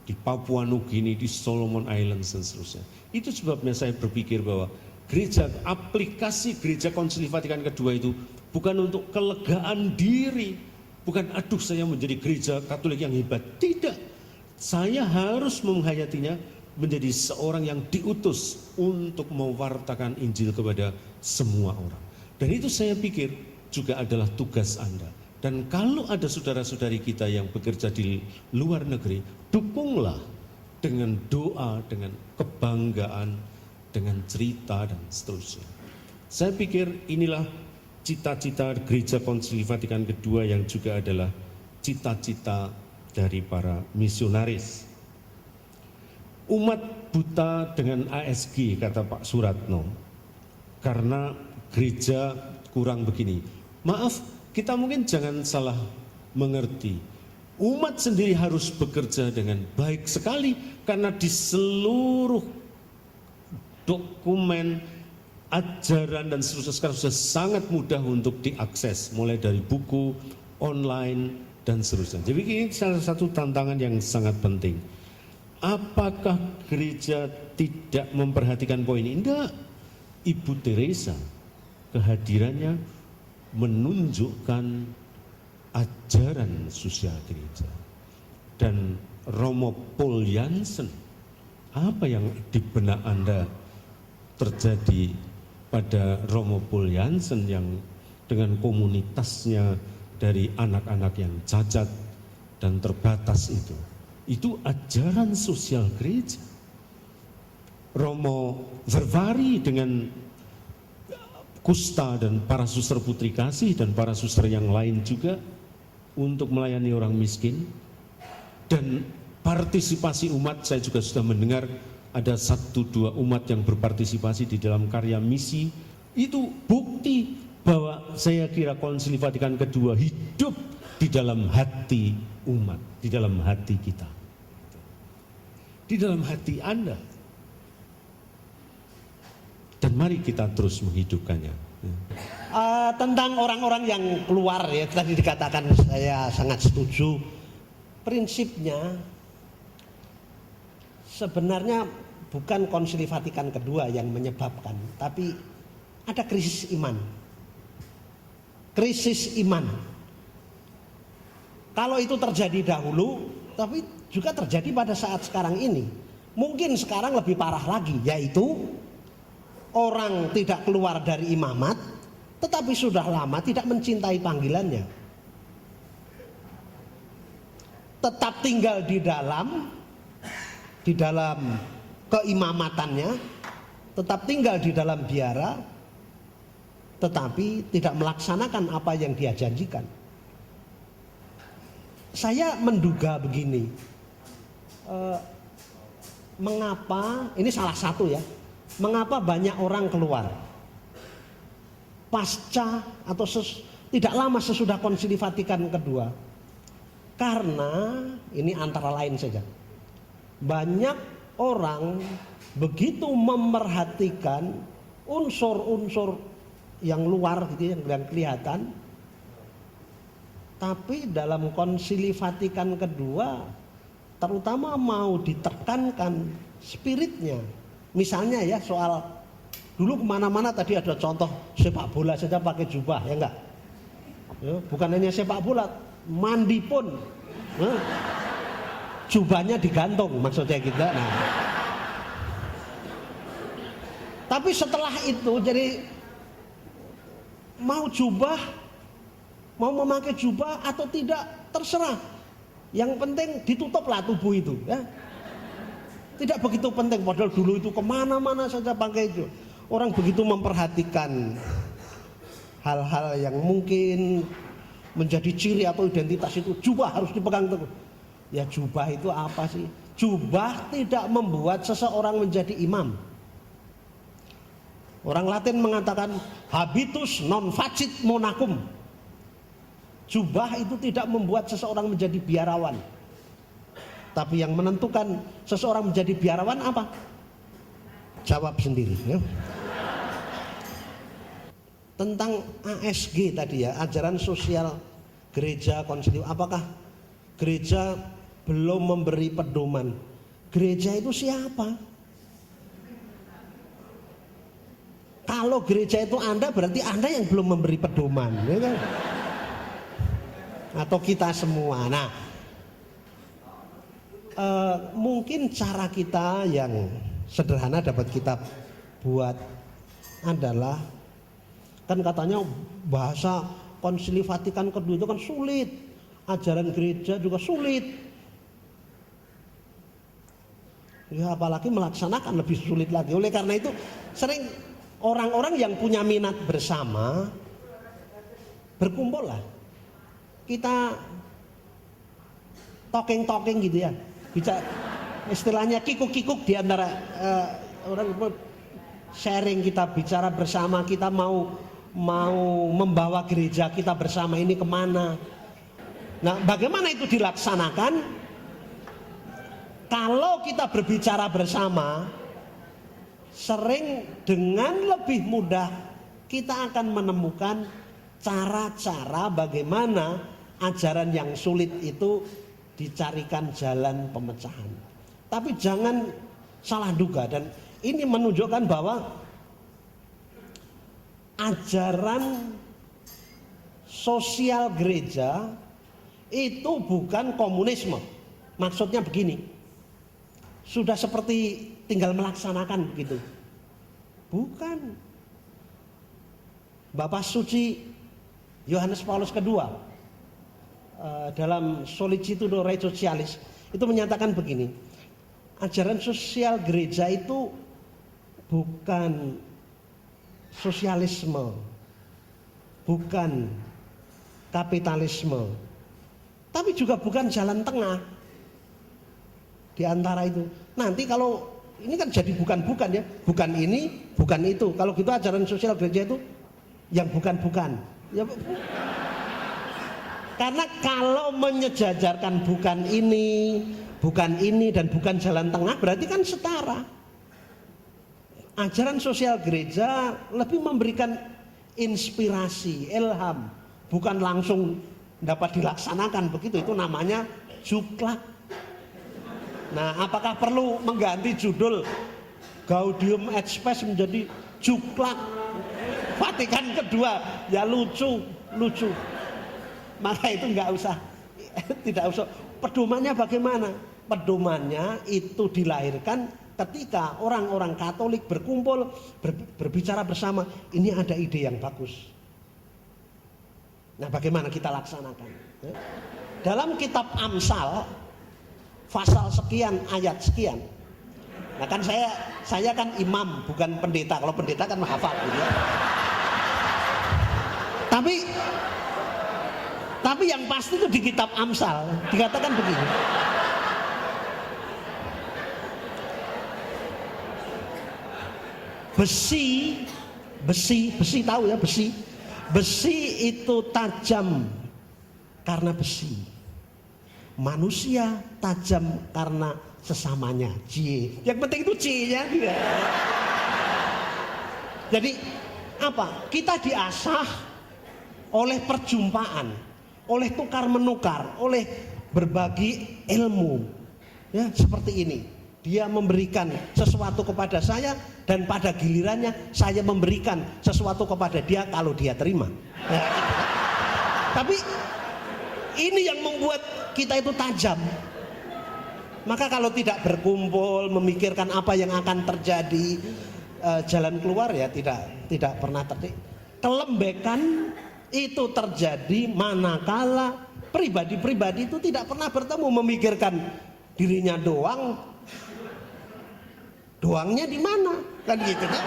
di Papua Nugini, di Solomon Islands dan seterusnya. Itu sebabnya saya berpikir bahwa gereja, aplikasi gereja Konsili Vatikan kedua itu bukan untuk kelegaan diri, bukan aduh saya menjadi gereja Katolik yang hebat, tidak. Saya harus menghayatinya menjadi seorang yang diutus untuk mewartakan Injil kepada semua orang. Dan itu saya pikir juga adalah tugas Anda. Dan kalau ada saudara-saudari kita yang bekerja di luar negeri, dukunglah dengan doa, dengan kebanggaan, dengan cerita dan seterusnya. Saya pikir inilah cita-cita gereja Konsili Vatikan kedua yang juga adalah cita-cita dari para misionaris. Umat buta dengan ASG, kata Pak Suratno, karena gereja kurang begini. Maaf, kita mungkin jangan salah mengerti. Umat sendiri harus bekerja dengan baik sekali karena di seluruh dokumen, ajaran dan seterusnya sekarang sudah sangat mudah untuk diakses, mulai dari buku, online dan seterusnya. Jadi ini salah satu tantangan yang sangat penting. Apakah gereja tidak memperhatikan poin ini? Tidak. Ibu Teresa kehadirannya menunjukkan ajaran sosial gereja. Dan Romo Paul Jansen, apa yang di benak Anda terjadi pada Romo Paul Jansen yang dengan komunitasnya dari anak-anak yang cacat dan terbatas itu ajaran sosial gereja. Romo Vervari dengan Kusta dan para suster Putri Kasih dan para suster yang lain juga untuk melayani orang miskin. Dan partisipasi umat, saya juga sudah mendengar ada 1-2 umat yang berpartisipasi di dalam karya misi. Itu bukti bahwa saya kira Konsili Vatikan kedua hidup di dalam hati umat, di dalam hati kita, di dalam hati Anda. Dan mari kita terus menghidupkannya. Tentang orang-orang yang keluar, ya tadi dikatakan, saya sangat setuju. Prinsipnya sebenarnya bukan Konsili Vatikan kedua yang menyebabkan, tapi ada krisis iman. Krisis iman. Kalau itu terjadi dahulu, tapi juga terjadi pada saat sekarang ini. Mungkin sekarang lebih parah lagi, yaitu orang tidak keluar dari imamat, tetapi sudah lama tidak mencintai panggilannya. Tetap tinggal di dalam keimamatannya, tetap tinggal di dalam biara, tetapi tidak melaksanakan apa yang dia janjikan. Saya menduga begini, mengapa, ini salah satu ya, mengapa banyak orang keluar pasca atau tidak lama sesudah Konsili Vatikan kedua? Karena ini antara lain saja, banyak orang begitu memerhatikan unsur-unsur yang luar gitu, yang kelihatan, tapi dalam Konsili Vatikan kedua terutama mau ditekankan spiritnya. Misalnya ya soal dulu kemana-mana tadi ada contoh sepak bola saja pakai jubah, ya enggak? Ya, bukan hanya sepak bola, mandi pun jubahnya digantung, maksudnya gitu. Nah, tapi setelah itu jadi mau jubah, mau memakai jubah atau tidak terserah. Yang penting ditutuplah tubuh itu, ya. Tidak begitu penting, padahal dulu itu kemana-mana saja pakai itu. Orang begitu memperhatikan hal-hal yang mungkin menjadi ciri atau identitas itu, jubah harus dipegang teguh. Ya jubah itu apa sih? Jubah tidak membuat seseorang menjadi imam. Orang Latin mengatakan habitus non facit monachum. Jubah itu tidak membuat seseorang menjadi biarawan. Tapi yang menentukan seseorang menjadi biarawan apa? Jawab sendiri, ya. Tentang ASG tadi ya, ajaran sosial gereja konsili. Apakah gereja belum memberi pedoman. Gereja itu siapa? Kalau gereja itu Anda, berarti Anda yang belum memberi pedoman, ya kan? Atau kita semua. Nah, mungkin cara kita yang sederhana dapat kita buat adalah, kan katanya bahasa Konsili Vatikan kedua itu kan sulit, ajaran gereja juga sulit, ya apalagi melaksanakan lebih sulit lagi. Oleh karena itu sering orang-orang yang punya minat bersama berkumpul lah, kita talking gitu ya, bisa istilahnya kikuk-kikuk di antara orang sharing, kita bicara bersama, kita mau membawa gereja kita bersama ini kemana. Nah, bagaimana itu dilaksanakan? Kalau kita berbicara bersama, sering dengan lebih mudah kita akan menemukan cara-cara bagaimana ajaran yang sulit itu dicarikan jalan pemecahan. Tapi jangan salah duga, dan ini menunjukkan bahwa ajaran sosial gereja itu bukan komunisme. Maksudnya begini, sudah seperti tinggal melaksanakan begitu. Bukan. Bapak Suci Yohanes Paulus II dalam Sollicitudo Rei Socialis itu menyatakan begini, ajaran sosial gereja itu bukan sosialisme, bukan kapitalisme, tapi juga bukan jalan tengah di antara itu. Nanti kalau ini kan jadi bukan-bukan ya, bukan ini, bukan itu. Kalau gitu ajaran sosial gereja itu yang bukan-bukan. Ya, karena kalau menyejajarkan bukan ini dan bukan jalan tengah, berarti kan setara. Ajaran sosial gereja lebih memberikan inspirasi, ilham, bukan langsung dapat dilaksanakan begitu. Itu namanya juklak. Nah, apakah perlu mengganti judul Gaudium et Spes menjadi juklak Vatikan kedua? Ya lucu. Maka itu nggak usah, tidak usah. Pedomannya bagaimana? Pedomannya itu dilahirkan ketika orang-orang Katolik berkumpul, berbicara bersama. Ini ada ide yang bagus. Nah, bagaimana kita laksanakan? Dalam kitab Amsal, pasal sekian, ayat sekian. Nah, kan saya kan imam, bukan pendeta. Kalau pendeta kan menghafal, gitu ya. Tapi yang pasti itu di kitab Amsal dikatakan begini. Besi tahu ya, besi. Besi itu tajam karena besi. Manusia tajam karena sesamanya. Yang penting itu C-nya. Jadi apa? Kita diasah oleh perjumpaan, oleh tukar menukar, oleh berbagi ilmu. Ya, seperti ini. Dia memberikan sesuatu kepada saya, dan pada gilirannya saya memberikan sesuatu kepada dia kalau dia terima. Ya. Tapi ini yang membuat kita itu tajam. Maka kalau tidak berkumpul memikirkan apa yang akan terjadi, jalan keluar ya tidak pernah terjadi. Kelembekan itu terjadi manakala pribadi-pribadi itu tidak pernah bertemu, memikirkan dirinya doang. Doangnya di mana? Kan gitu kan?